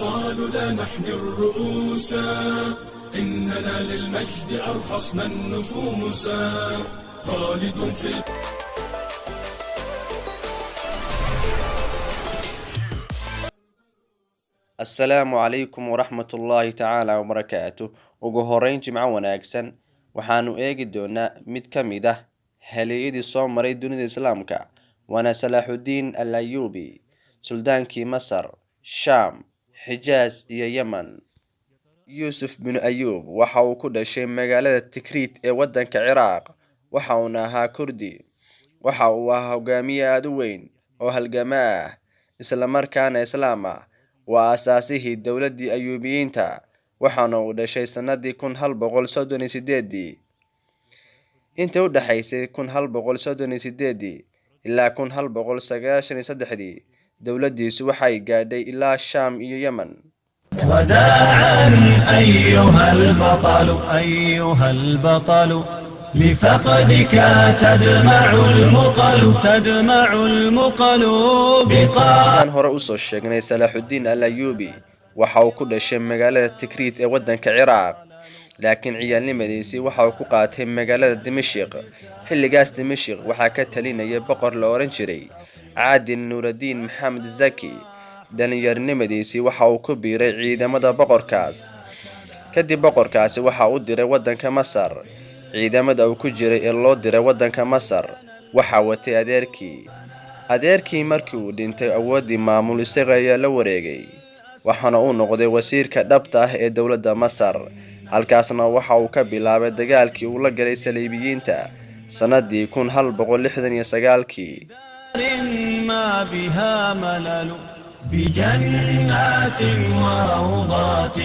الأبطال لا نحني الرؤوس، إننا للمجد أرخصنا النفوس. خالد في السلام عليكم ورحمة الله تعالى وبركاته. ugu horeyn jimco wanaagsan waxaanu eegi doonaa mid ka mid ah halyeeyadii soo maray dunida islaamka waana Salaaxudiin al-Ayyubi, suldaankii Masar, Shaam, Xijaaz iyo Yemen. Yuusuf bin Ayyub waxa uu ku dhashay magaalada Tikrit ee wadanka Ciraaq. waxa uu ahaa Kurdi. waxa uu ahaa hogaamiye aad u weyn oo halgama ah isla markaana islaam ah. waa asaasihii dowladii Ayyubiyiinta waxaana uu dhashay sanadii 1138 inta u dhaxaysay 1138 ilaa 1193 dowladiisu waxay gaadhay ilaa Shaam iyo Yemen. وداعا أيها البطل لفقدك تدمع المقل aan hore u soo sheegnay Salaaxudiin al-Ayyubi waxa uu ku dhashay magaalada Tikrit ee wadanka Ciraaq, laakiin ciyaalnimadiisii waxa uu ku qaatay magaalada Dimashq. xilligaas Dimashq waxa ka talinayay boqor la oran jiray Caadil Nuurudiin Maxamed Zaki. dhalinyarinimadiisii waxa uu ku biiray ciidamada boqorkaas. kadib boqorkaasi waxa uu diray wadanka Masar. ciidamada uu ku jiray ee loo diray wadanka Masar waxa watay adeerkii markii uu dhintay awoodii maamul isaga ayaa la wareegay, waxaana uu noqday wasiirka dhabta ah ee dowladda Masar. halkaasna waxa uu ka bilaabay dagaalkii uu la galay Saliibiyiinta sanadii 1169. ما بها ملل بجنات وروضات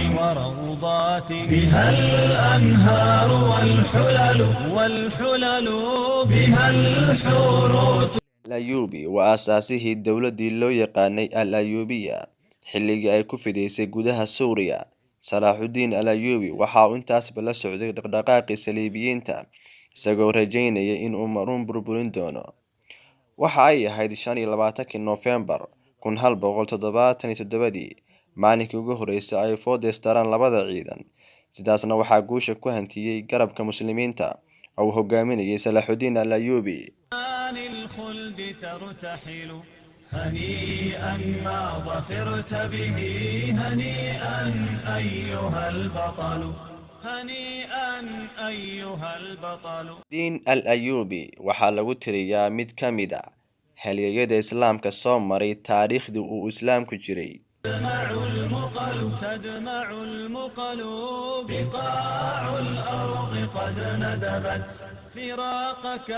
بها الأنهار والحلل بها الحور. الأيوبي وأساسه الدولة لو يقاني الأيوبية xilligii ay ku fideysay gudaha Suuriya. Salaaxudiin al-Ayyubi waxa uu intaas bala socday dhaqdhaqaaqii Saliibiyiinta isagoo rajaynaya in uu marun burburin doono. waxa ay ahayd 25 November 1177 maalinkii ugu horeysay ay foodeystaan labada ciidan. sidaasna waxaa guusha ku hantiyay garabka muslimiinta oo hogaaminayay Salaaxudiin al-Ayyubi. هنيئا ما ظفرت به هنيئا أيها البطل. diin al-Ayyubi waxaa lagu tiriyaa mid ka mid ah halyeeyada islaamka soo maray taariikhdii uu islaamku jiray. تدمع المقل بقاع الأرض قد ندبت فراقك.